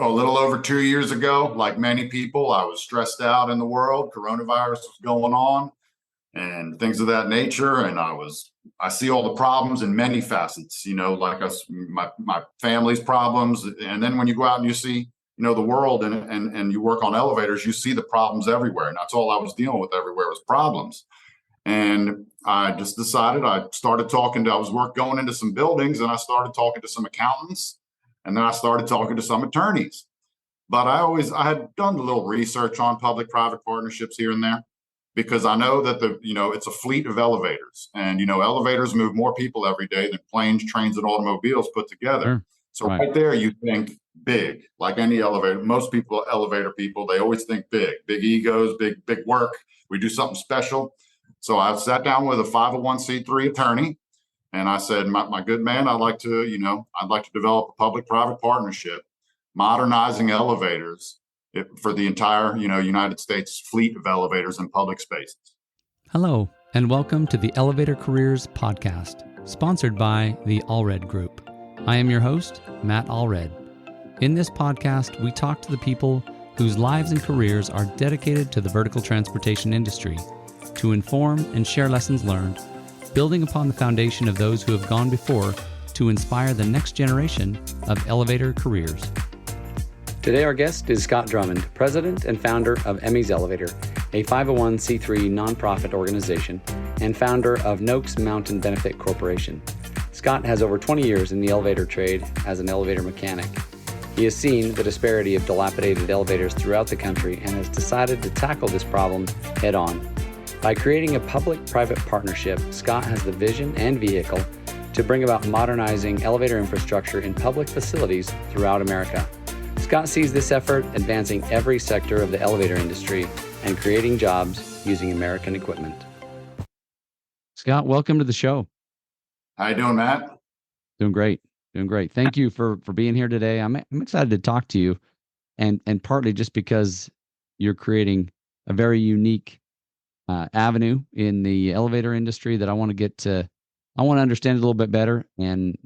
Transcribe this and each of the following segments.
a little over 2 years ago. Like many people, I was stressed out in the world. Coronavirus was going on and things of that nature. And I see all the problems in many facets, like my family's problems. And then when you go out and you see, the world and you work on elevators, you see the problems everywhere. And that's all I was dealing with everywhere was problems. And I just decided I was going into some buildings and I started talking to some accountants, and then I started talking to some attorneys. But I had done a little research on public-private partnerships here and there, because I know that it's a fleet of elevators, and, elevators move more people every day than planes, trains, and automobiles put together. Sure. So right there, you think big, like any elevator. Most people, elevator people, they always think big egos, big work. We do something special. So I sat down with a 501c3 attorney, and I said, my good man, I'd like to develop a public-private partnership, modernizing elevators for the entire, United States fleet of elevators in public spaces. Hello, and welcome to the Elevator Careers Podcast, sponsored by the Allred Group. I am your host, Matt Allred. In this podcast, we talk to the people whose lives and careers are dedicated to the vertical transportation industry to inform and share lessons learned, building upon the foundation of those who have gone before to inspire the next generation of elevator careers. Today, our guest is Scott Drummond, president and founder of Emmy's Elevator, a 501c3 nonprofit organization, and founder of Noakes Mountain Benefit Corporation. Scott has over 20 years in the elevator trade as an elevator mechanic. He has seen the disparity of dilapidated elevators throughout the country and has decided to tackle this problem head on. By creating a public-private partnership, Scott has the vision and vehicle to bring about modernizing elevator infrastructure in public facilities throughout America. Scott sees this effort advancing every sector of the elevator industry and creating jobs using American equipment. Scott, welcome to the show. How you doing, Matt? Doing great. Thank you for being here today. I'm excited to talk to you, and partly just because you're creating a very unique avenue in the elevator industry that I want to understand a little bit better, and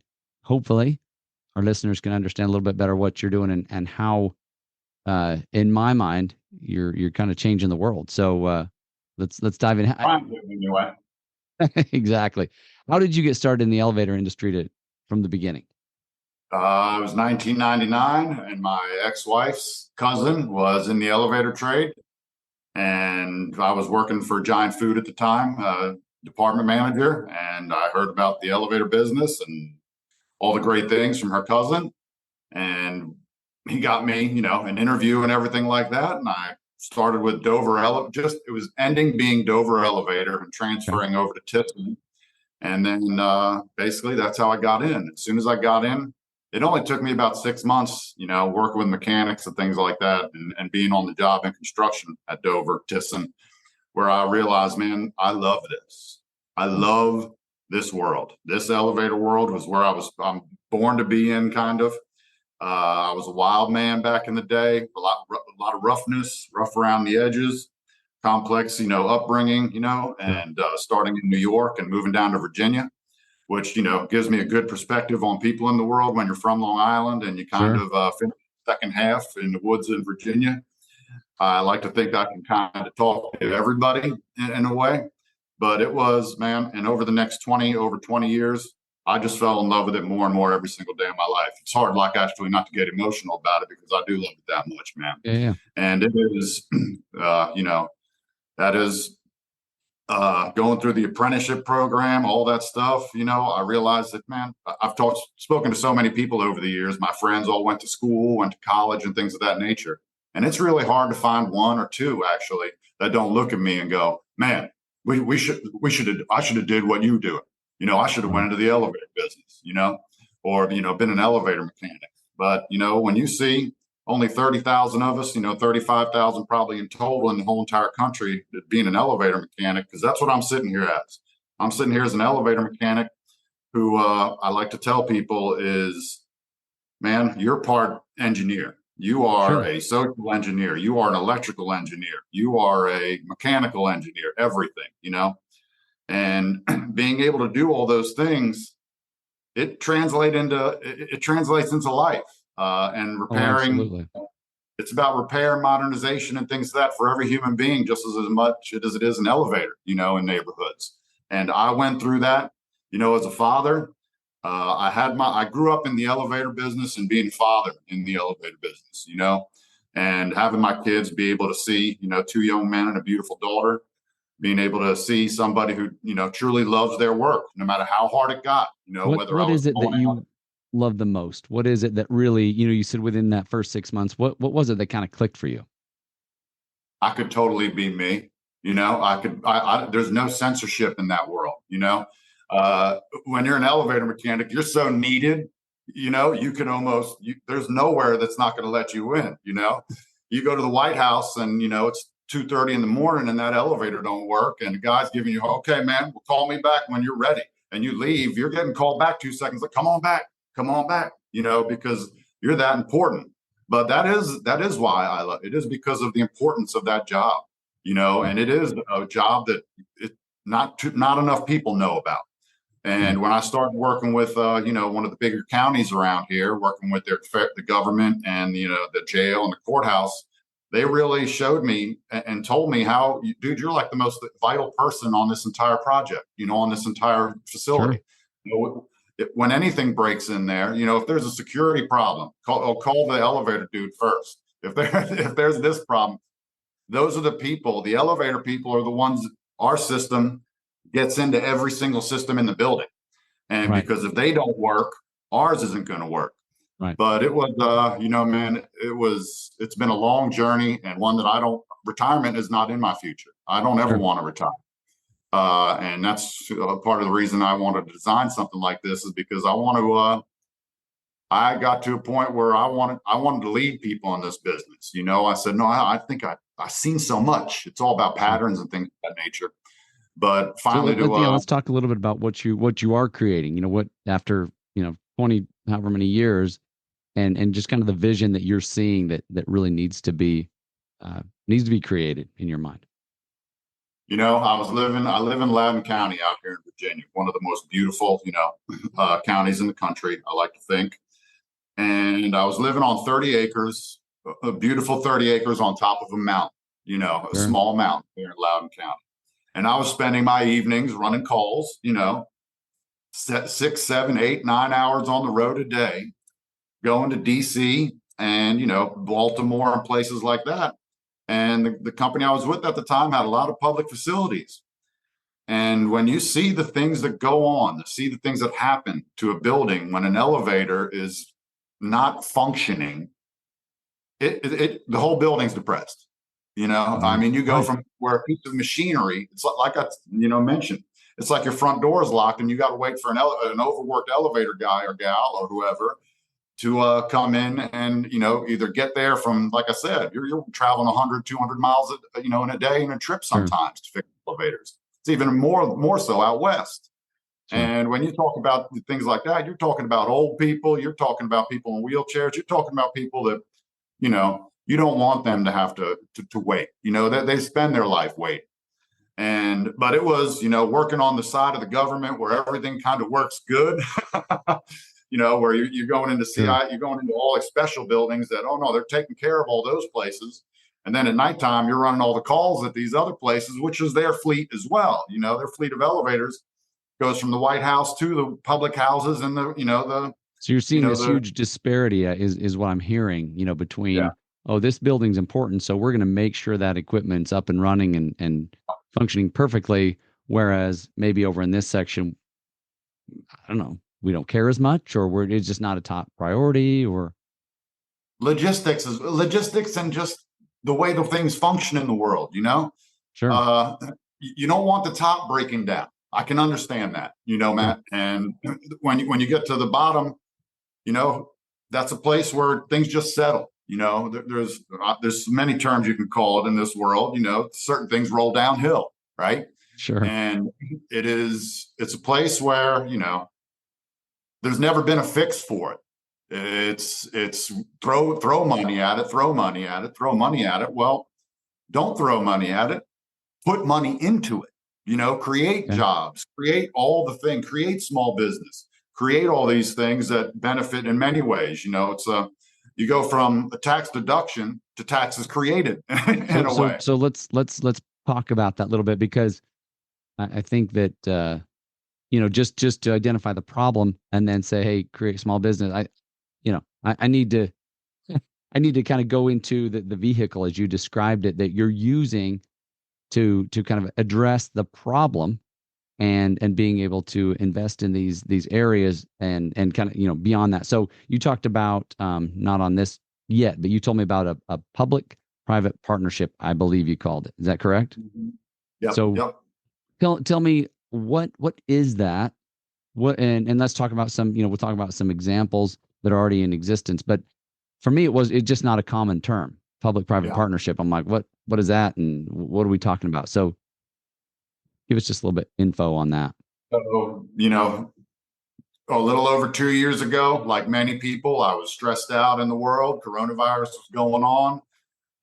hopefully our listeners can understand a little bit better what you're doing and how, in my mind, you're kind of changing the world. So let's dive in. Anyway. Exactly. How did you get started in the elevator industry from the beginning? It was 1999, and my ex-wife's cousin was in the elevator trade, and I was working for Giant Food at the time, department manager, and I heard about the elevator business and all the great things from her cousin, and he got me, an interview and everything like that, and I started with Dover it was ending being Dover Elevator and transferring over to Tiffin. And then basically that's how I got in. As soon as I got in, it only took me about 6 months, working with mechanics and things like that, and being on the job in construction at Dover, Tiffin, where I realized, man, I love this. I love this world. This elevator world was where I'm born to be in, kind of. I was a wild man back in the day, a lot of roughness, rough around the edges, complex, upbringing, and starting in New York and moving down to Virginia, which, gives me a good perspective on people in the world when you're from Long Island and you kind of finish the second half in the woods in Virginia. I like to think I can kind of talk to everybody in a way, but it was, man, and over the next over 20 years, I just fell in love with it more and more every single day of my life. It's hard, actually, not to get emotional about it because I do love it that much, man. Yeah. And it is, that is going through the apprenticeship program, all that stuff. I realized that, man, I've spoken to so many people over the years. My friends all went to school, went to college, and things of that nature. And it's really hard to find one or two actually that don't look at me and go, man, I should have did what you do. I should have went into the elevator business, or, been an elevator mechanic. But, when you see only 30,000 of us, 35,000 probably in total in the whole entire country being an elevator mechanic, because that's what I'm sitting here as. I'm sitting here as an elevator mechanic who I like to tell people is, man, you're part engineer. You are a social engineer. You are an electrical engineer. You are a mechanical engineer, everything, and being able to do all those things, it translates into life. and Oh, repairing. absolutely. It's about repair, modernization, and things like that for every human being, just as much as it is an elevator, in neighborhoods. And I went through that, as a father. I grew up in the elevator business and being a father in the elevator business, and having my kids be able to see, two young men and a beautiful daughter, being able to see somebody who, truly loves their work, no matter how hard it got, whether I What was is it that going out. you love the most? What is it that really, you said within that first 6 months, what was it that kind of clicked for you? I could totally be me. There's no censorship in that world. When you're an elevator mechanic, you're so needed, you can there's nowhere that's not going to let you in. You go to the White House and, it's 2:30 in the morning and that elevator don't work. And the guy's giving you, okay, man, well, call me back when you're ready. And you leave, you're getting called back 2 seconds. Like, come on back, because you're that important. But that is why I love it, is because of the importance of that job, and it is a job that not enough people know about. And when I started working with, one of the bigger counties around here, working with the government and, the jail and the courthouse, they really showed me and told me how, dude, you're like the most vital person on this entire project, on this entire facility. Sure. When anything breaks in there, if there's a security problem, call the elevator dude first. If there's this problem, those are the people. The elevator people are the ones. Our system gets into every single system in the building, and Right. because if they don't work, ours isn't going to work. Right. But it was, man, it's been a long journey, and one that retirement is not in my future. I don't ever want to retire. And that's part of the reason I wanted to design something like this, is because I got to a point where I wanted to lead people in this business. I said, no, I think I've seen so much. It's all about patterns and things of that nature. But finally, let's talk a little bit about what you are creating. What after 20 however many years, and just kind of the vision that you're seeing that really needs to be created in your mind. I live in Loudoun County out here in Virginia, one of the most beautiful, counties in the country, I like to think. And I was living on 30 acres, a beautiful 30 acres on top of a mountain, a small mountain here in Loudoun County. And I was spending my evenings running calls, 6, 7, 8, 9 hours on the road a day, going to DC and, Baltimore and places like that. And the company I was with at the time had a lot of public facilities. And when you see the things that go on, see the things that happen to a building when an elevator is not functioning, the whole building's depressed. I mean, you go from where a piece of machinery, it's like I mentioned, it's like your front door is locked and you got to wait for an overworked elevator guy or gal or whoever to come in and, either get there from, like I said, you're traveling 100, 200 miles, in a day in a trip sometimes to fix elevators. It's even more so out west. Sure. And when you talk about things like that, you're talking about old people, you're talking about people in wheelchairs, you're talking about people that, you don't want them to have to wait, that they spend their life waiting. But it was, working on the side of the government where everything kind of works good. Where you're going into CI, you're going into all these special buildings that, oh no, they're taking care of all those places. And then at nighttime, you're running all the calls at these other places, which is their fleet as well. Their fleet of elevators goes from the White House to the public houses and So you're seeing this huge disparity is what I'm hearing, between, this building's important, so we're going to make sure that equipment's up and running and functioning perfectly. Whereas maybe over in this section, I don't know, we don't care as much, or it's just not a top priority, or logistics and just the way the things function in the world, Sure. You don't want the top breaking down. I can understand that, Matt. And when you get to the bottom, that's a place where things just settle. There's many terms you can call it in this world. Certain things roll downhill, right? Sure. And it's a place where, there's never been a fix for it. It's throw money at it, throw money at it, throw money at it. Well, don't throw money at it. Put money into it. Create jobs, create all the things, create small business, create all these things that benefit in many ways. you go from a tax deduction to taxes created in a way. So let's talk about that a little bit, because I think that just to identify the problem and then say, hey, create small business. I need to I need to kind of go into the vehicle as you described it that you're using to kind of address the problem, and being able to invest in these areas and kind of beyond that. So you talked about not on this yet, but you told me about a public private partnership, I believe you called it. Is that correct? Mm-hmm. Yep. So tell me what is that? What and let's talk about some, we'll talk about some examples that are already in existence. But for me, it's just not a common term, public private partnership. I'm like, what is that, and what are we talking about? So give us just a little bit info on that. So, a little over 2 years ago, like many people, I was stressed out in the world. Coronavirus was going on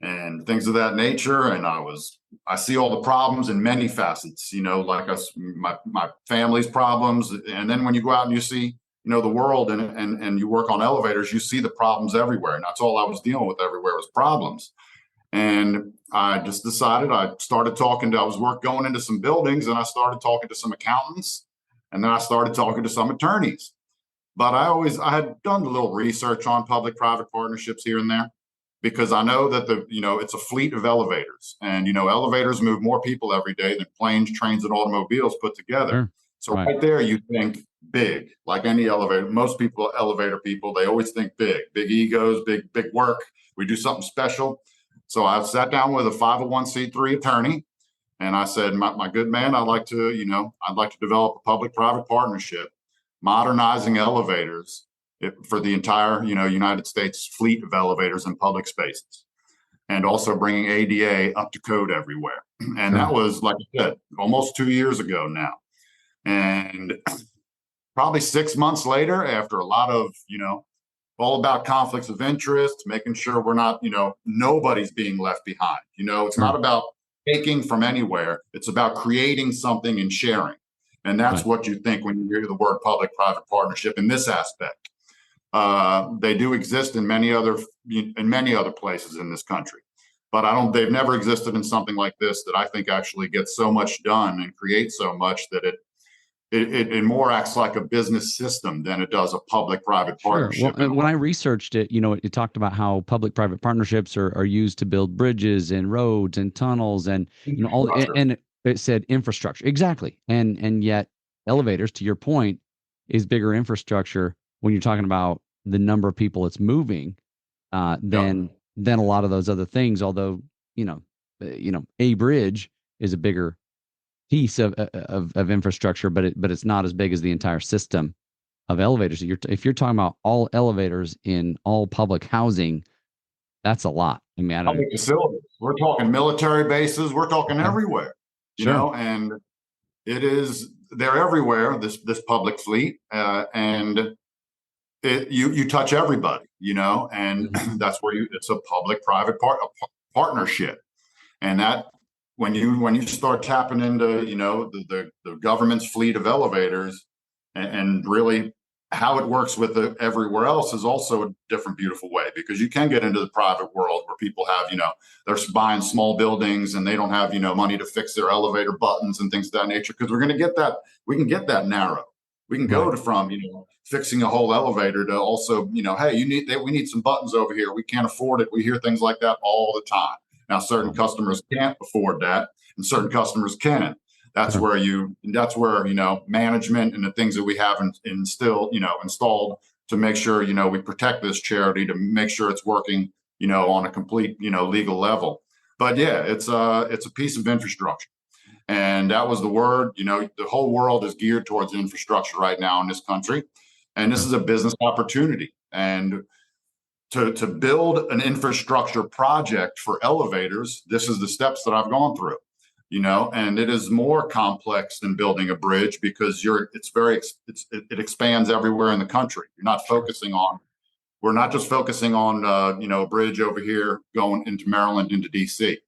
and things of that nature. And I see all the problems in many facets, like my family's problems. And then when you go out and you see, the world and you work on elevators, you see the problems everywhere. And that's all I was dealing with everywhere was problems. And I just decided, I was going into some buildings, and I started talking to some accountants, and then I started talking to some attorneys. But I had done a little research on public-private partnerships here and there, because I know that it's a fleet of elevators, and, elevators move more people every day than planes, trains, and automobiles put together. Sure. So right there, you think big, like any elevator. Most people, elevator people, they always think big egos, big work. We do something special. So I sat down with a 501c3 attorney, and I said, my good man, I'd like to develop a public-private partnership, modernizing elevators for the entire, United States fleet of elevators and public spaces, and also bringing ADA up to code everywhere. And that was, like I said, almost 2 years ago now. And probably 6 months later, after a lot of, all about conflicts of interest, making sure we're not, nobody's being left behind. It's not about taking from anywhere. It's about creating something and sharing. And that's what you think when you hear the word public-private partnership in this aspect. They do exist in many other places in this country, but they've never existed in something like this that I think actually gets so much done and creates so much that it more acts like a business system than it does a public-private partnership. Well, when I researched it, it talked about how public-private partnerships are used to build bridges and roads and tunnels and and it said infrastructure. Exactly. And yet elevators, to your point, is bigger infrastructure when you're talking about the number of people it's moving than a lot of those other things. Although, a bridge is a bigger piece of infrastructure, but it's not as big as the entire system of elevators. If you're talking about all elevators in all public housing, that's a lot. I mean, facilities. We're talking military bases. We're talking everywhere. And they're everywhere. This public fleet, and you touch everybody. And that's where it's a public-private partnership, and that. When you start tapping into the government's fleet of elevators and really how it works with everywhere else is also a different beautiful way, because you can get into the private world where people have they're buying small buildings and they don't have money to fix their elevator buttons and things of that nature, because we can get that narrow. We can go from fixing a whole elevator to also hey, we need some buttons over here, we can't afford it. We hear things like that all the time. Now, certain customers can't afford that, and certain customers can. That's where management and the things that we have installed to make sure we protect this charity, to make sure it's working on a complete legal level. But yeah, it's a piece of infrastructure, and that was the word. The whole world is geared towards infrastructure right now in this country, and this is a business opportunity. And to build an infrastructure project for elevators, this is the steps that I've gone through, and it is more complex than building a bridge, because it expands everywhere in the country. We're not just focusing on a bridge over here going into Maryland, into DC.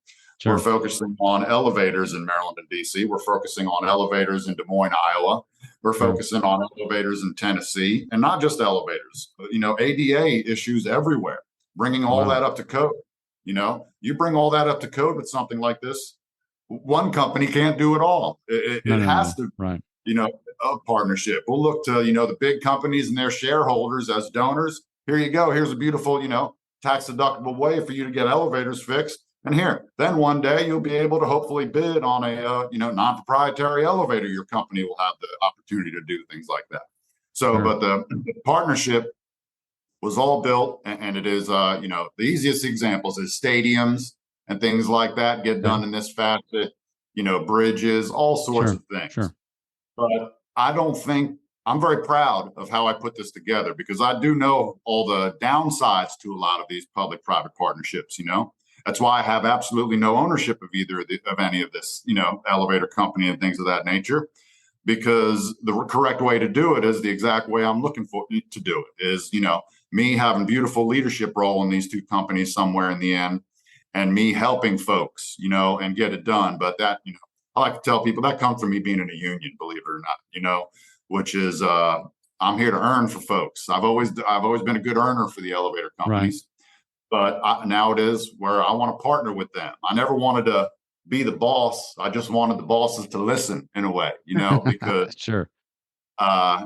We're focusing on elevators in Maryland and DC. We're focusing on elevators in Des Moines, Iowa. We're focusing on elevators in Tennessee, and not just elevators, ADA issues everywhere. bringing all Wow. that up to code. You bring all that up to code with something like this. One company can't do it all. It has to, Right. a partnership. We'll look to, the big companies and their shareholders as donors. Here you go. Here's a beautiful, tax deductible way for you to get elevators fixed. And then one day you'll be able to hopefully bid on a, non-proprietary elevator. Your company will have the opportunity to do things like that. So, Sure. but the partnership was all built, and it is, the easiest examples is stadiums and things like that get done in this facet, bridges, all sorts of things. Sure. But I'm very proud of how I put this together, because I do know all the downsides to a lot of these public-private partnerships. That's why I have absolutely no ownership of of any of this, elevator company and things of that nature, because the correct way to do it is the exact way I'm looking for to do it is, me having beautiful leadership role in these two companies somewhere in the end, and me helping folks, and get it done. But that, I like to tell people that comes from me being in a union, believe it or not, which is, I'm here to earn for folks. I've always been a good earner for the elevator companies, but now it is where I want to partner with them. I never wanted to be the boss. I just wanted the bosses to listen in a way, because Sure.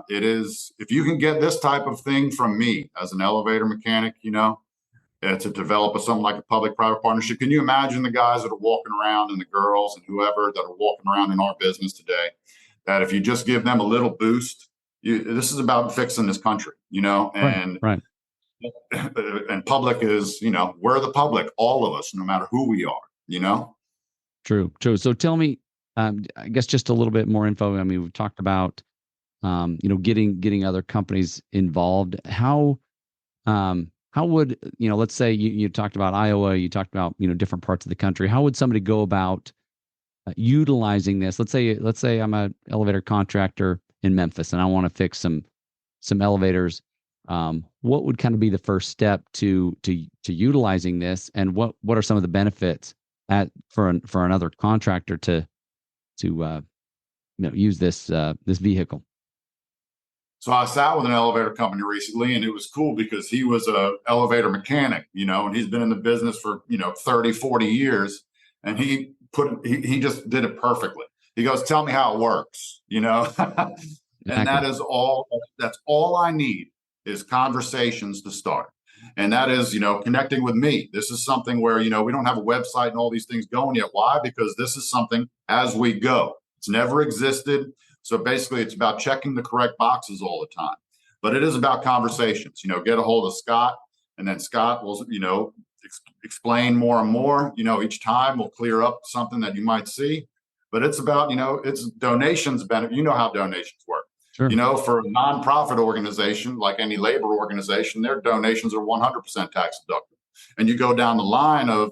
It is, if you can get this type of thing from me as an elevator mechanic, to develop something like a public-private partnership. Can you imagine the guys that are walking around, and the girls and whoever that are walking around in our business today, that if you just give them a little boost, this is about fixing this country, and Right. and public is, we're the public, all of us, no matter who we are, True. So tell me, I guess just a little bit more info. I mean, we've talked about, getting other companies involved. How would, let's say you talked about Iowa, you talked about, different parts of the country. How would somebody go about utilizing this? Let's say I'm an elevator contractor in Memphis and I want to fix some elevators. What would kind of be the first step to utilizing this, and what are some of the benefits for another contractor to use this vehicle? So I sat with an elevator company recently, and it was cool because he was a elevator mechanic, and he's been in the business for, 30, 40 years. And he just did it perfectly. He goes, tell me how it works, and that's all I need is conversations to start. And that is, connecting with me. This is something where, we don't have a website and all these things going yet. Why? Because this is something as we go. It's never existed. So basically, it's about checking the correct boxes all the time. But it is about conversations. Get a hold of Scott, and then Scott will, explain more and more. Each time we'll clear up something that you might see. But it's about, it's donations benefit. You know how donations work. Sure. For a nonprofit organization, like any labor organization, their donations are 100% tax deductible. And you go down the line of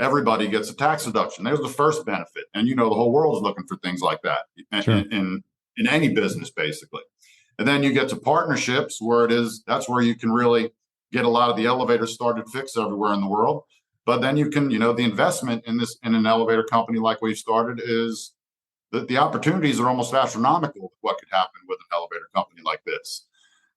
everybody gets a tax deduction. There's the first benefit. And, the whole world is looking for things like that. Sure. In any business, basically. And then you get to partnerships where that's where you can really get a lot of the elevators started fixed everywhere in the world. But then you can, the investment in an elevator company like we've started is the opportunities are almost astronomical with what could happen with an elevator company like this.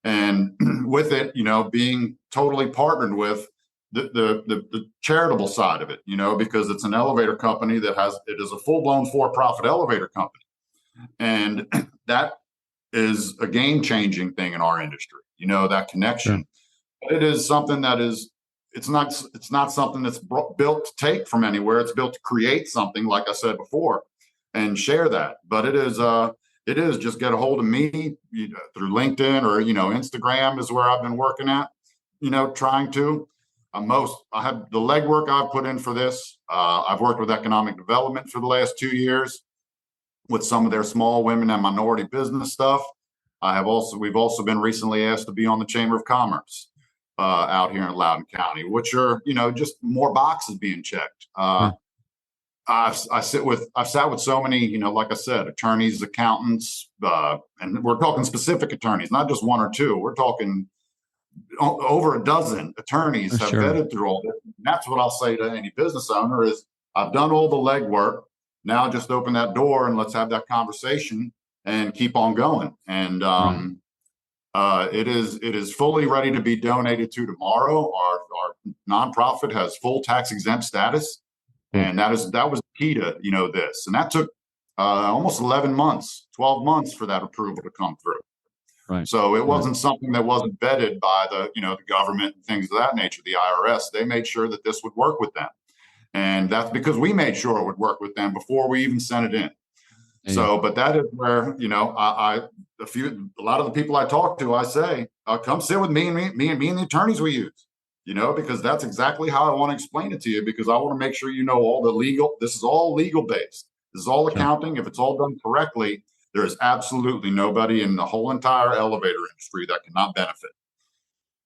And with it, being totally partnered with the charitable side of it, because it's an elevator company it is a full-blown for-profit elevator company. And that is a game-changing thing in our industry, that connection. Sure. It is something that it's not something that's built to take from anywhere. It's built to create something, like I said before, and share that. But it is just get a hold of me through LinkedIn or, Instagram is where I've been working at, trying to. I have the legwork I've put in for this. I've worked with economic development for the last 2 years with some of their small women and minority business stuff. We've also been recently asked to be on the Chamber of Commerce out here in Loudoun County, which are, just more boxes being checked. I've sat with so many, like I said, attorneys, accountants, and we're talking specific attorneys, not just one or two. We're talking over a dozen attorneys have vetted through all this. And that's what I'll say to any business owner is, I've done all the legwork. Now just open that door and let's have that conversation and keep on going. And It is fully ready to be donated to tomorrow. Our nonprofit has full tax exempt status, and that was key to this, and that took almost 11 months, 12 months for that approval to come through. Right. So it wasn't something that wasn't vetted by the government and things of that nature. The IRS, they made sure that this would work with them, and that's because we made sure it would work with them before we even sent it in. So, but that is where, a lot of the people I talk to, I say, come sit with me and the attorneys we use, because that's exactly how I want to explain it to you, because I want to make sure all the legal, this is all legal based. This is all accounting. If it's all done correctly, there is absolutely nobody in the whole entire elevator industry that cannot benefit.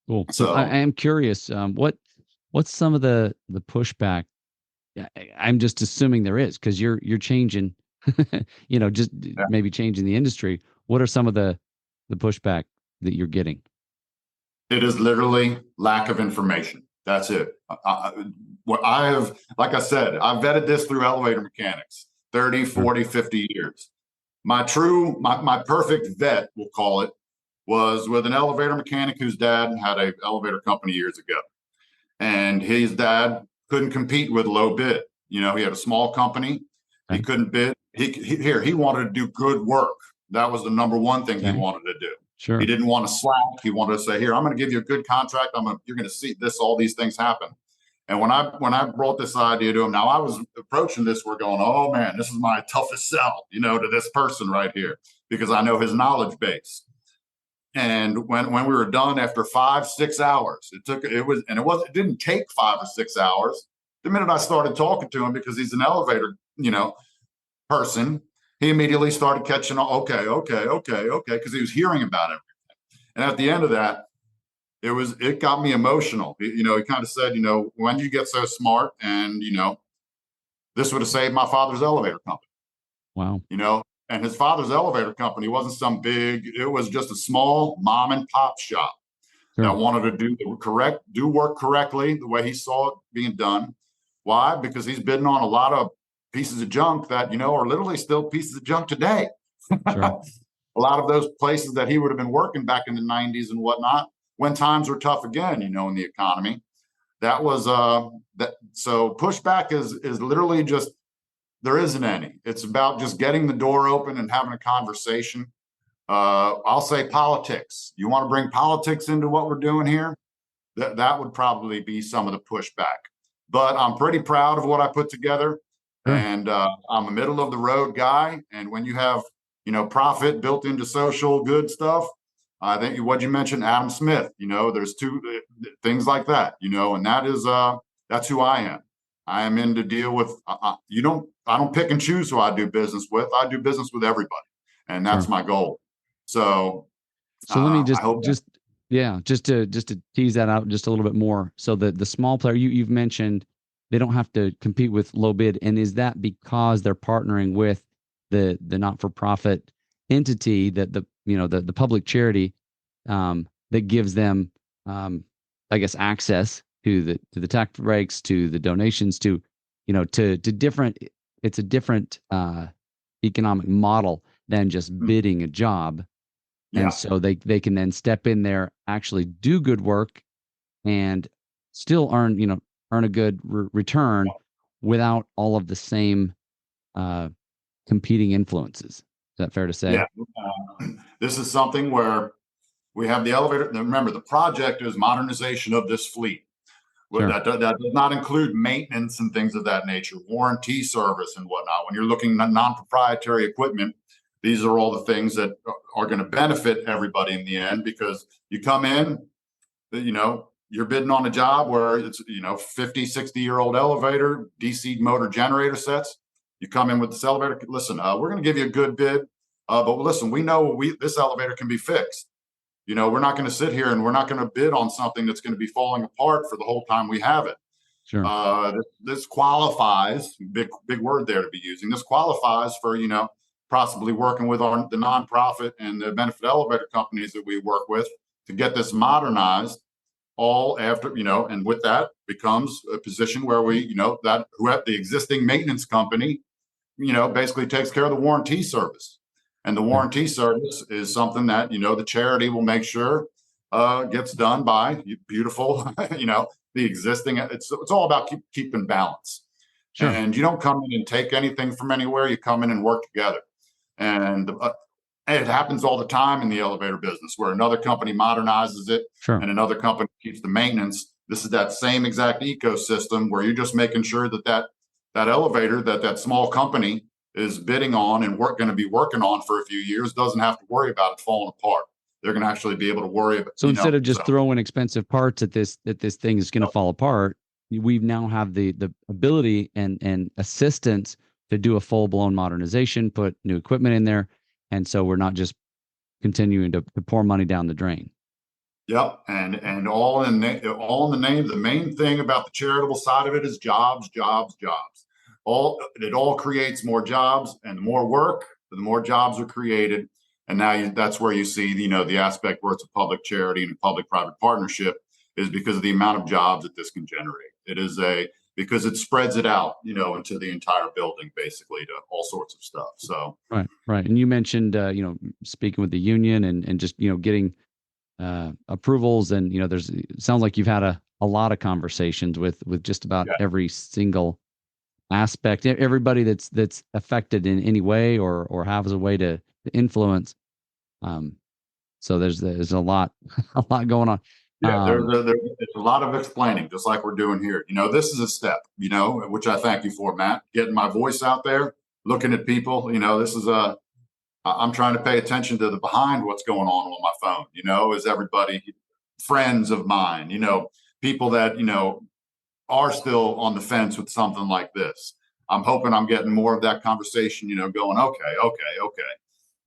Cool. So I am curious, what's some of the pushback? I'm just assuming there is, because you're changing, maybe changing the industry. What are some of the pushback that you're getting? It is literally lack of information. That's it. What I have, like I said, I've vetted this through elevator mechanics, 30, 40, 50 years. My perfect vet, we'll call it, was with an elevator mechanic whose dad had an elevator company years ago. And his dad couldn't compete with low bid. He had a small company. He couldn't bid. He wanted to do good work. That was the number one thing he wanted to do. Sure. He didn't want to slack. He wanted to say, here, I'm going to give you a good contract. You're going to see all these things happen. And when I brought this idea to him, now I was approaching this, we're going, oh man, this is my toughest sell, to this person right here, because I know his knowledge base. And when we were done after 5-6 hours, it didn't take 5 or 6 hours. The minute I started talking to him, because he's an elevator, person, he immediately started catching on. Okay, because he was hearing about everything. And at the end of that, it got me emotional. He kind of said, when you get so smart, and this would have saved my father's elevator company. Wow. And his father's elevator company wasn't some big, it was just a small mom and pop shop that wanted to do work correctly the way he saw it being done. Why? Because he's bidding on a lot of pieces of junk that, are literally still pieces of junk today. Sure. A lot of those places that he would have been working back in the 90s and whatnot, when times were tough again, in the economy. That was so pushback is literally just, there isn't any. It's about just getting the door open and having a conversation. I'll say politics. You want to bring politics into what we're doing here? That would probably be some of the pushback. But I'm pretty proud of what I put together. And I'm a middle of the road guy. And when you have, profit built into social good stuff, I think what you mentioned, Adam Smith, there's two things like that, and that's who I am. I am in to deal with, I don't pick and choose who I do business with. I do business with everybody, and that's my goal. So let me just to tease that out just a little bit more. So the small player you've mentioned, they don't have to compete with low bid. And is that because they're partnering with the not-for-profit entity, that the public charity that gives them, I guess, access to the tax breaks, to the donations, to different, it's a different economic model than just bidding a job. Yeah. And so they can then step in there, actually do good work, and still earn a good return without all of the same competing influences. Is that fair to say? Yeah. This is something where we have the elevator. Remember, the project is modernization of this fleet. Sure. That does not include maintenance and things of that nature, warranty service and whatnot. When you're looking at non-proprietary equipment, these are all the things that are going to benefit everybody in the end, because you come in, you're bidding on a job where it's, 50, 60-year-old elevator, DC motor generator sets. You come in with this elevator. Listen, we're going to give you a good bid, but listen, we know this elevator can be fixed. We're not going to sit here and we're not going to bid on something that's going to be falling apart for the whole time we have it. Sure. This qualifies, big word there to be using. This qualifies for, possibly working with the nonprofit and the benefit elevator companies that we work with to get this modernized. All after, and with that becomes a position where we, the existing maintenance company, basically takes care of the warranty service. And the warranty service is something that, the charity will make sure gets done by beautiful, the existing. It's all about keeping balance. Sure. And you don't come in and take anything from anywhere. You come in and work together. And it happens all the time in the elevator business where another company modernizes it and another company keeps the maintenance. This is that same exact ecosystem where you're just making sure that elevator that small company is bidding on and going to be working on for a few years doesn't have to worry about it falling apart. They're going to actually be able to worry about. So instead of just throwing expensive parts at this thing is going to fall apart, we now have the ability and assistance to do a full blown modernization, put new equipment in there, and so we're not just continuing to pour money down the drain. Yep, and all in the name. The main thing about the charitable side of it is jobs, jobs, jobs. It all creates more jobs, and the more work, the more jobs are created. And now that's where you see, the aspect where it's a public charity and a public-private partnership is because of the amount of jobs that this can generate. It is because it spreads it out, into the entire building, basically, to all sorts of stuff. So right. And you mentioned, speaking with the union and just getting approvals, and it sounds like you've had a lot of conversations with just about every single aspect, everybody that's affected in any way or has a way to influence. So there's a lot going on. Yeah, there's a lot of explaining, just like we're doing here. This is a step, which I thank you for, Matt, getting my voice out there, looking at people. This is I'm trying to pay attention to the behind what's going on my phone. Is everybody friends of mine? People that are still on the fence with something like this. I'm hoping I'm getting more of that conversation. Going okay.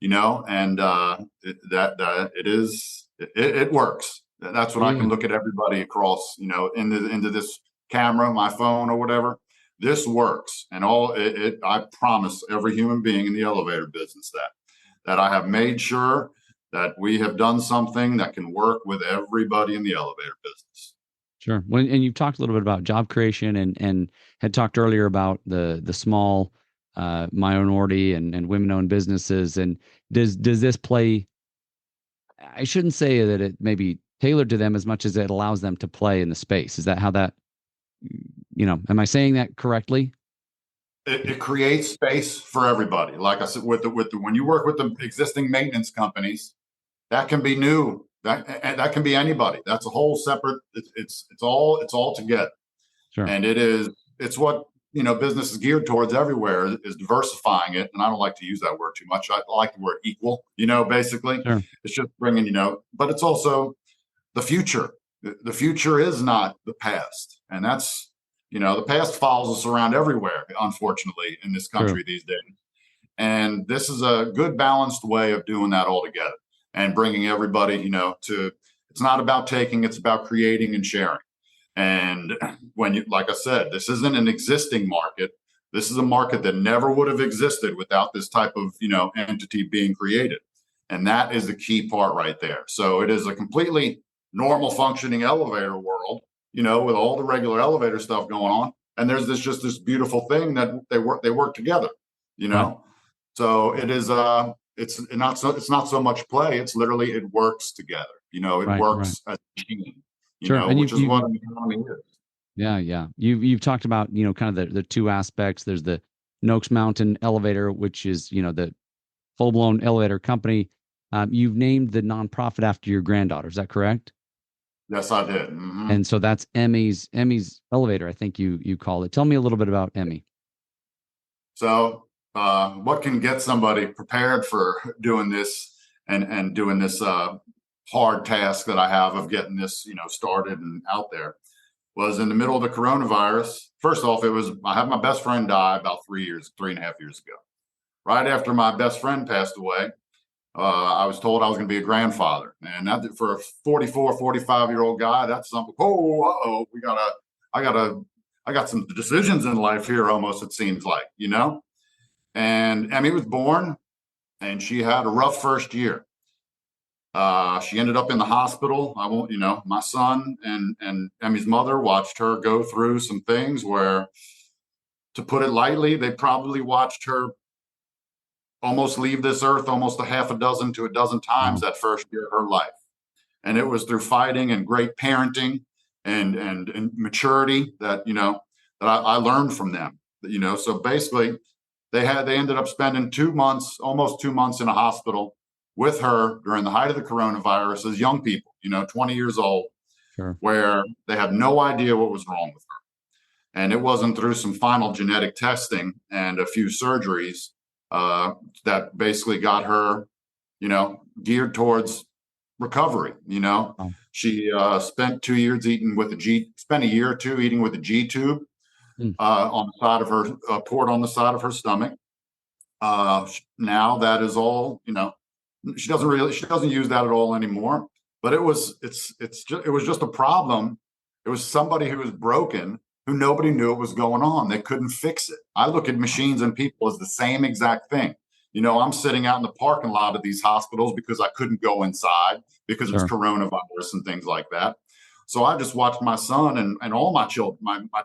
And it works. That's what I can look at everybody across, into this camera, my phone or whatever. This works. And I promise every human being in the elevator business that I have made sure that we have done something that can work with everybody in the elevator business. Sure. And you've talked a little bit about job creation and had talked earlier about the small minority and women-owned businesses. And does this play? I shouldn't say that it may be tailored to them as much as it allows them to play in the space. Is that how that? Am I saying that correctly? It creates space for everybody. Like I said, when you work with the existing maintenance companies, that can be new. That can be anybody. That's a whole separate. It's all together. Sure. And it's what business is geared towards everywhere is diversifying it. And I don't like to use that word too much. I like the word equal. Basically, sure. It's just bringing but it's also the future. The future is not the past, and that's the past follows us around everywhere, unfortunately, in this country these days. And this is a good balanced way of doing that all together and bringing everybody, it's not about taking, it's about creating and sharing. And like I said, this isn't an existing market. This is a market that never would have existed without this type of, entity being created. And that is the key part right there. So it is a completely normal functioning elevator world, with all the regular elevator stuff going on. And there's this beautiful thing that they work together, Right. So it is, it's not so much play. It's literally, it works together. It works as a team, and which is what an economy is. Yeah. You've talked about, kind of the two aspects. There's the Noakes Mountain elevator, which is, the full blown elevator company. You've named the nonprofit after your granddaughter. Is that correct? Yes, I did. Mm-hmm. And so that's Emmy's elevator, I think you call it. Tell me a little bit about Emmy. So what can get somebody prepared for doing this and doing this hard task that I have of getting this, started and out there was in the middle of the coronavirus. First off, I had my best friend die about 3.5 years ago. Right after my best friend passed away, I was told I was going to be a grandfather. And that, for a 44, 45-year-old guy, that's something. I got some decisions in life here almost, it seems like, And Emmy was born and she had a rough first year. She ended up in the hospital. My son and Emmy's mother watched her go through some things where, to put it lightly, they probably watched her almost leave this earth almost a half a dozen to a dozen times that first year of her life. And it was through fighting and great parenting and maturity that, that I learned from them. So basically they ended up spending 2 months, almost 2 months in a hospital with her during the height of the coronavirus as young people, 20 years old, Sure. where they had no idea what was wrong with her. And it wasn't through some final genetic testing and a few surgeries that basically got her, geared towards recovery. She spent 2 years spent a year or two eating with a G tube on the side of her port on the side of her stomach. Now that is all, she doesn't use that at all anymore. But it was just a problem. It was somebody who was broken, who nobody knew what was going on. They couldn't fix it. I look at machines and people as the same exact thing. I'm sitting out in the parking lot of these hospitals because I couldn't go inside because it's coronavirus and things like that. So I just watched my son and all my children,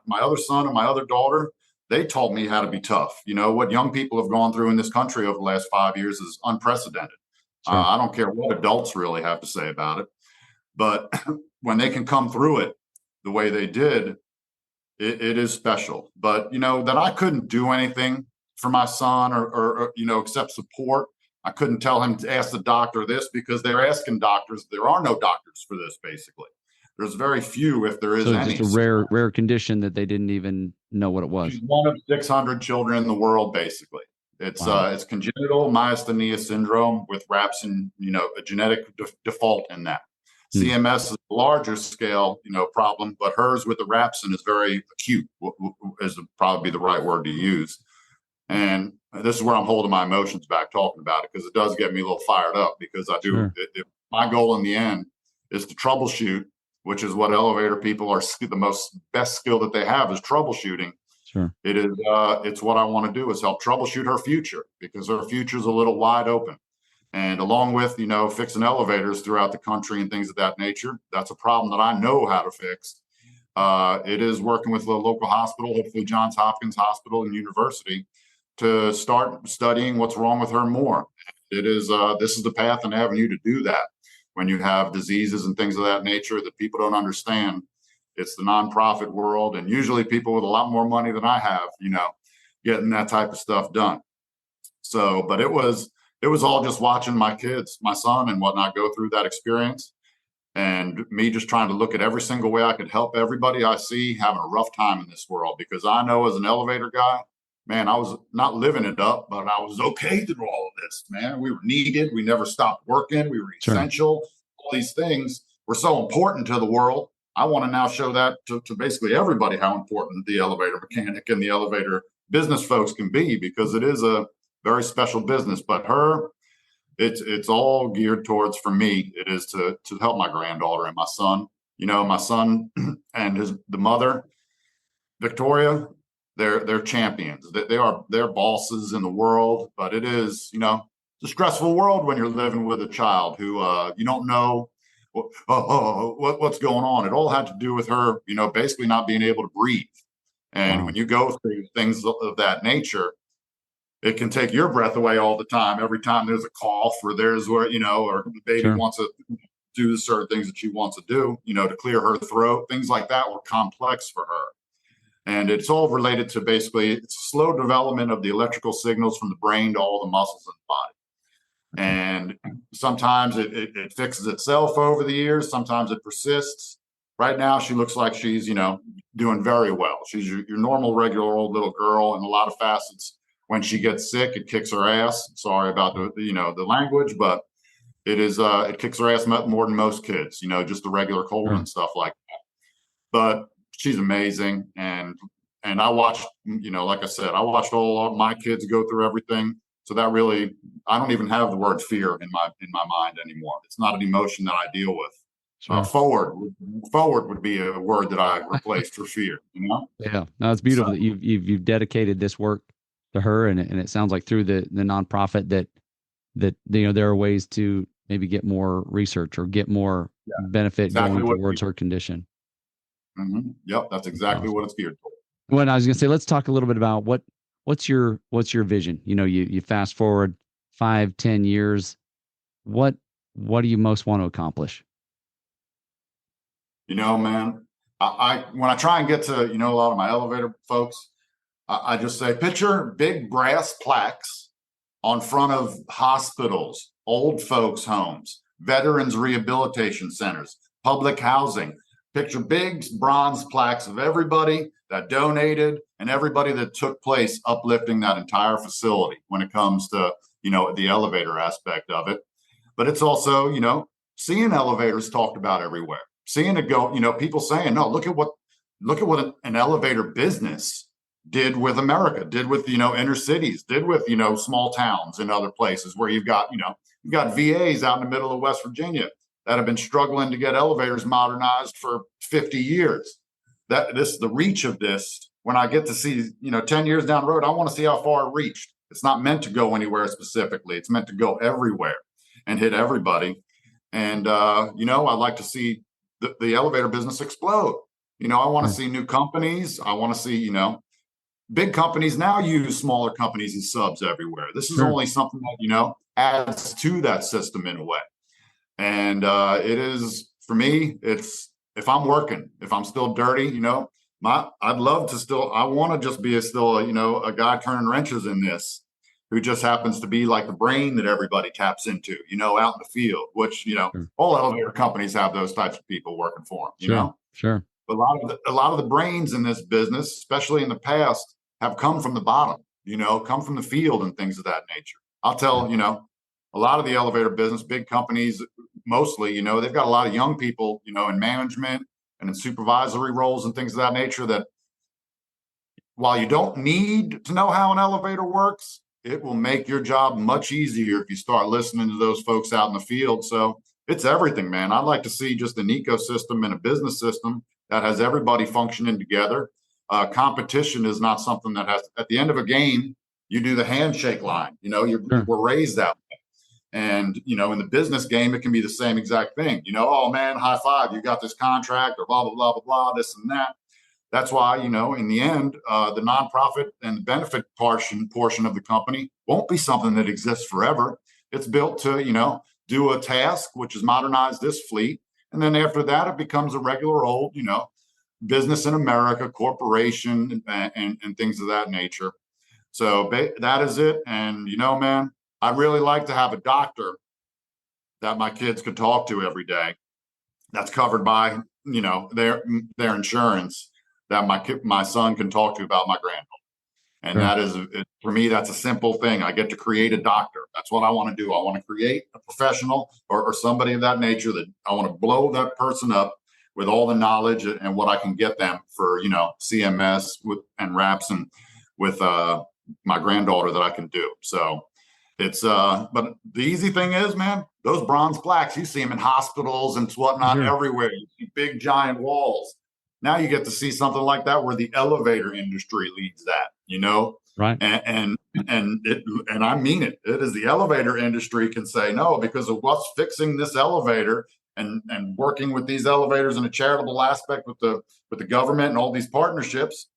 my other son and my other daughter. They taught me how to be tough. What young people have gone through in this country over the last 5 years is unprecedented. I don't care what adults really have to say about it, but when they can come through it the way they did, it is special. But that I couldn't do anything for my son or except support. I couldn't tell him to ask the doctor this because they're asking doctors. There are no doctors for this. Basically, there's very few, if there is so any. It's just a rare condition that they didn't even know what it was. She's one of 600 children in the world. Basically, it's congenital myasthenia syndrome with rhapsody, a genetic default in that. CMS is a larger scale, problem, but hers with the rhapsody is very acute, is probably the right word to use. And this is where I'm holding my emotions back talking about it, because it does get me a little fired up, because I do. My goal in the end is to troubleshoot, which is what elevator people are the best skill that they have is troubleshooting. Sure. It is. It's what I want to do is help troubleshoot her future, because her future is a little wide open. And along with, fixing elevators throughout the country and things of that nature, that's a problem that I know how to fix. It is working with the local hospital, hopefully Johns Hopkins Hospital and University, to start studying what's wrong with her more. It is this is the path and avenue to do that. When you have diseases and things of that nature that people don't understand, it's the nonprofit world, and usually people with a lot more money than I have, getting that type of stuff done. So, but it was all just watching my kids, my son and whatnot, go through that experience, and me just trying to look at every single way I could help everybody I see having a rough time in this world. Because I know as an elevator guy, man, I was not living it up, but I was okay through all of this, man. We were needed. We never stopped working. We were essential. All these things were so important to the world. I want to now show that to basically everybody how important the elevator mechanic and the elevator business folks can be, because it is a very special business. But it's all geared towards, for me, it is to help my granddaughter and my son. My son and the mother, Victoria, they're champions. They're bosses in the world. But it is, it's a stressful world when you're living with a child who you don't know what's going on. It all had to do with her, basically not being able to breathe. And when you go through things of that nature, it can take your breath away all the time. Every time there's a cough or there's where, or the baby wants to do the certain things that she wants to do, to clear her throat, things like that were complex for her. And it's all related to basically it's a slow development of the electrical signals from the brain to all the muscles in the body. And sometimes it fixes itself over the years. Sometimes it persists. Right now, she looks like she's, doing very well. She's your normal, regular old little girl in a lot of facets. When she gets sick, it kicks her ass. Sorry about the language, but it kicks her ass more than most kids, just the regular cold and stuff like that. But she's amazing. And I watched, like I said, I watched all of my kids go through everything. So that really, I don't even have the word fear in my mind anymore. It's not an emotion that I deal with. Forward would be a word that I replaced for fear. Yeah, no, it's beautiful that you've dedicated this work to her, and it sounds like through the nonprofit that there are ways to maybe get more research or get more benefit going towards her condition. Mm-hmm. Yep, that's exactly what it's geared for. Well, I was going to say, let's talk a little bit about what's your vision. You fast forward 5, 10 years, what do you most want to accomplish? Man, I when I try and get to, a lot of my elevator folks, I just say, picture big brass plaques on front of hospitals, old folks' homes, veterans rehabilitation centers, public housing. Picture big bronze plaques of everybody that donated and everybody that took place uplifting that entire facility when it comes to, the elevator aspect of it. But it's also, seeing elevators talked about everywhere, seeing it go, people saying, no, look at what an elevator business did with America, did with, inner cities, did with, small towns and other places where you've got VAs out in the middle of West Virginia that have been struggling to get elevators modernized for 50 years. The reach of this, when I get to see, 10 years down the road, I want to see how far it reached. It's not meant to go anywhere specifically. It's meant to go everywhere and hit everybody. And, I'd like to see the elevator business explode. I want to see new companies. I want to see, big companies now use smaller companies as subs everywhere. This is only something that, adds to that system in a way. And it is, for me, it's, if I'm working, if I'm still dirty, I'd love to still, I want to just be a guy turning wrenches in this, who just happens to be like the brain that everybody taps into, out in the field, which, all elevator companies have those types of people working for them, Sure. But a lot of the brains in this business, especially in the past, have come from the bottom, come from the field and things of that nature. I'll tell, a lot of the elevator business, big companies, mostly, they've got a lot of young people, in management and in supervisory roles and things of that nature, that while you don't need to know how an elevator works, it will make your job much easier if you start listening to those folks out in the field. So it's everything, man. I'd like to see just an ecosystem and a business system that has everybody functioning together. Competition is not something that has, at the end of a game, you do the handshake line, we're raised that way. And, in the business game, it can be the same exact thing, oh man, high five, you got this contract, or blah, blah, blah, blah, blah, this and that. That's why, in the end, the nonprofit and benefit portion of the company won't be something that exists forever. It's built to, do a task, which is modernize this fleet. And then after that, it becomes a regular old, business in America, corporation, and things of that nature. So that is it. And, man, I'd really like to have a doctor that my kids could talk to every day that's covered by, their insurance, that my son can talk to about my granddaughter. And that is, for me, that's a simple thing. I get to create a doctor. That's what I want to do. I want to create a professional or somebody of that nature, that I want to blow that person up with all the knowledge and what I can get them for, CMS and RAPS and with my granddaughter that I can do. So it's, but the easy thing is, man, those bronze plaques, you see them in hospitals and whatnot everywhere. You see big giant walls. Now you get to see something like that where the elevator industry leads that, Right. And I mean it. It is the elevator industry can say no, because of what's fixing this elevator and working with these elevators in a charitable aspect with the government and all these partnerships.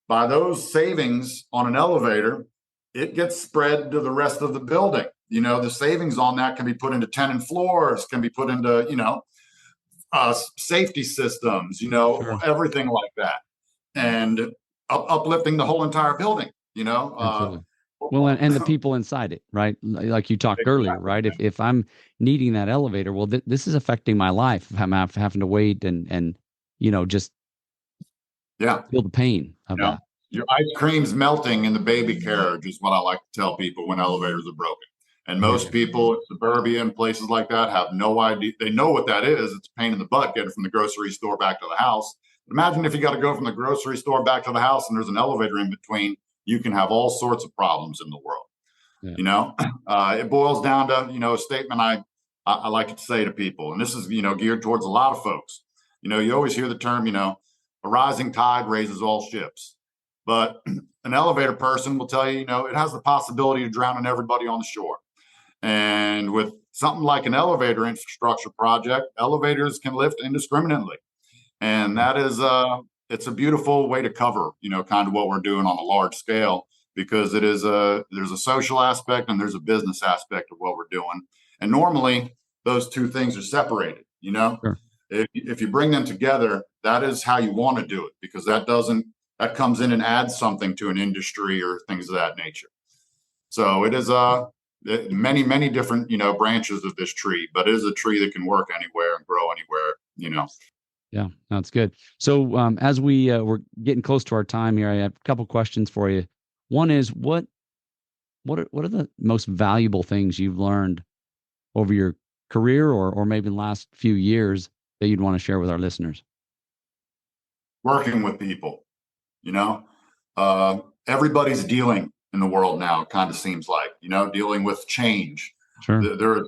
By those savings on an elevator, it gets spread to the rest of the building. The savings on that can be put into tenant floors, can be put into, safety systems, everything like that, and uplifting the whole entire building, Absolutely. Well, and the people inside it, right? Like you talked earlier, right? If I'm needing that elevator, well, this is affecting my life. I'm having to wait and just feel the pain of that. Your ice cream's melting in the baby carriage is what I like to tell people when elevators are broken. And most people in suburbia and places like that have no idea. They know what that is. It's a pain in the butt getting from the grocery store back to the house. Imagine if you got to go from the grocery store back to the house and there's an elevator in between. You can have all sorts of problems in the world. It boils down to, a statement I like to say to people, and this is, geared towards a lot of folks. You always hear the term, a rising tide raises all ships. But an elevator person will tell you, it has the possibility of drowning everybody on the shore. And with something like an elevator infrastructure project, elevators can lift indiscriminately. And that is, it's a beautiful way to cover, kind of what we're doing on a large scale. because there's a social aspect and there's a business aspect of what we're doing. And normally those two things are separated, you know. Sure. If you bring them together, that is how you want to do it, because that comes in and adds something to an industry or things of that nature. So it is many, many different, branches of this tree, but it is a tree that can work anywhere and grow anywhere. Yeah, that's good. So as we're getting close to our time here, I have a couple questions for you. One is what are the most valuable things you've learned over your career or maybe in the last few years that you'd want to share with our listeners? Working with people, everybody's dealing in the world now, it kind of seems like, dealing with change. Sure.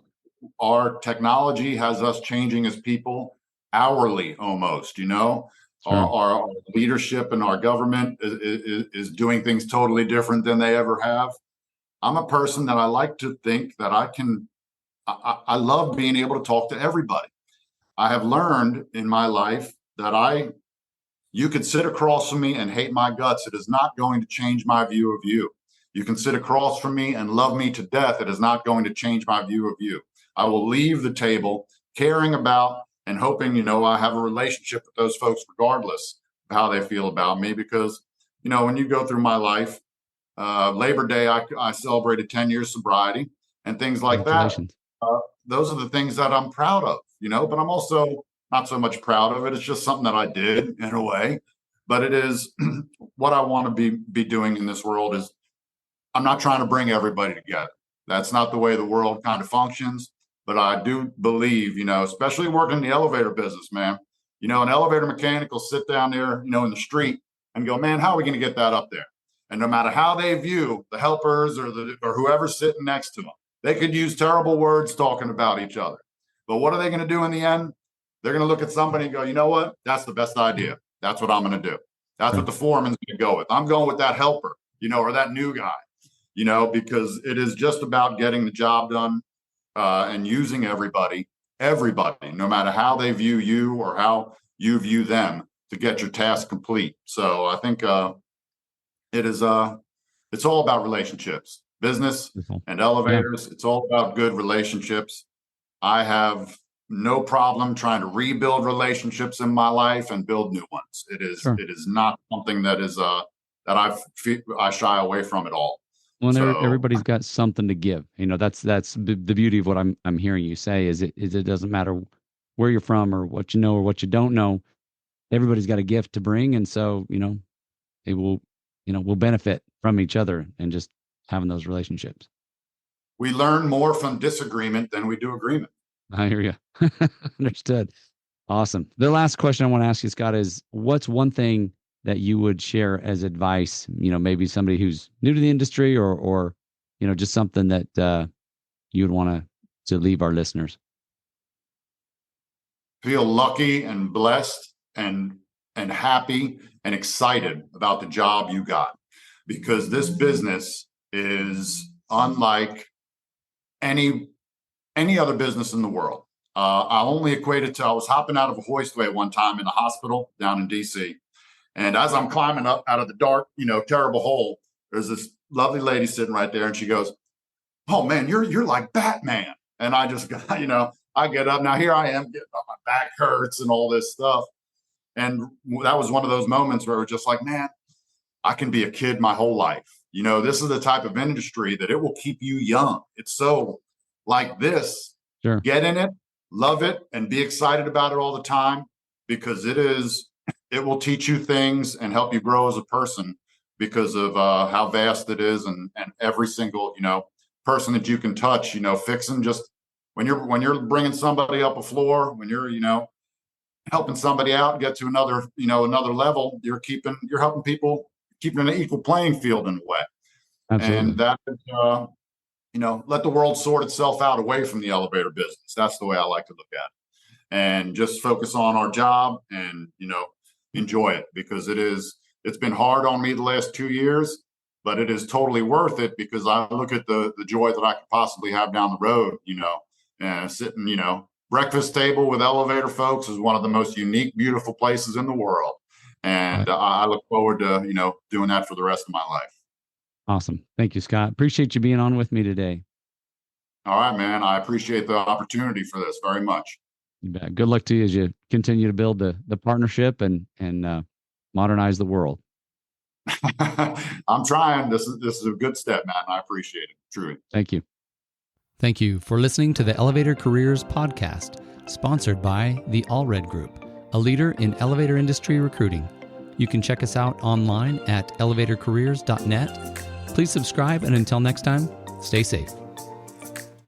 Our technology has us changing as people hourly almost, Sure. our leadership and our government is doing things totally different than they ever have. I'm a person that I like to think that I love being able to talk to everybody. I have learned in my life that you could sit across from me and hate my guts. It is not going to change my view of you. You can sit across from me and love me to death. It is not going to change my view of you. I will leave the table caring about and hoping, I have a relationship with those folks regardless of how they feel about me. Because, when you go through my life, Labor Day, I celebrated 10 years sobriety and things like that. Those are the things that I'm proud of, but I'm also not so much proud of it. It's just something that I did in a way, but it is what I want to be doing in this world. Is I'm not trying to bring everybody together. That's not the way the world kind of functions. But I do believe, especially working in the elevator business, man, an elevator mechanic will sit down there, in the street and go, man, how are we going to get that up there? And no matter how they view the helpers or whoever's sitting next to them, they could use terrible words talking about each other. But what are they going to do in the end? They're going to look at somebody and go, you know what? That's the best idea. That's what I'm going to do. That's what the foreman's going to go with. I'm going with that helper, or that new guy, because it is just about getting the job done and using everybody, no matter how they view you or how you view them, to get your task complete. So I think it's all about relationships, business and elevators. Yeah. It's all about good relationships. I have no problem trying to rebuild relationships in my life and build new ones. It is not something that is that I shy away from at all. Well, everybody's got something to give. That's the beauty of what I'm hearing you say is it doesn't matter where you're from or what you know or what you don't know. Everybody's got a gift to bring, and so it will we'll benefit from each other and just having those relationships. We learn more from disagreement than we do agreement. I hear you. Understood. Awesome. The last question I want to ask you, Scott, is what's one thing that you would share as advice, maybe somebody who's new to the industry or just something that you would want to leave our listeners? Feel lucky and blessed and happy and excited about the job you got, because this business is unlike any other business in the world. I only equate it to, I was hopping out of a hoistway one time in a hospital down in DC. And as I'm climbing up out of the dark, terrible hole, there's this lovely lady sitting right there. And she goes, oh man, you're like Batman. And I just got, I get up. Now here I am getting up, my back hurts and all this stuff. And that was one of those moments where it was just like, man, I can be a kid my whole life. This is the type of industry that it will keep you young. It's so like this. Sure. Get in it, love it, and be excited about it all the time, because it will teach you things and help you grow as a person because of how vast it is, and every single person that you can touch, fixing just when you're bringing somebody up a floor, when you're helping somebody out get to another level, you're helping people, keeping an equal playing field in a way. Absolutely. And that is, let the world sort itself out away from the elevator business. That's the way I like to look at it, and just focus on our job and enjoy it, because it's been hard on me the last 2 years, but it is totally worth it, because I look at the joy that I could possibly have down the road, and sitting, breakfast table with elevator folks is one of the most unique, beautiful places in the world. And I look forward to, doing that for the rest of my life. Awesome. Thank you, Scott. Appreciate you being on with me today. All right, man. I appreciate the opportunity for this very much. You bet. Good luck to you as you continue to build the partnership and modernize the world. I'm trying. This is a good step, man. I appreciate it. Truly. Thank you. Thank you for listening to the Elevator Careers Podcast, sponsored by the Allred Group, a leader in elevator industry recruiting. You can check us out online at elevatorcareers.net. Please subscribe, and until next time, stay safe.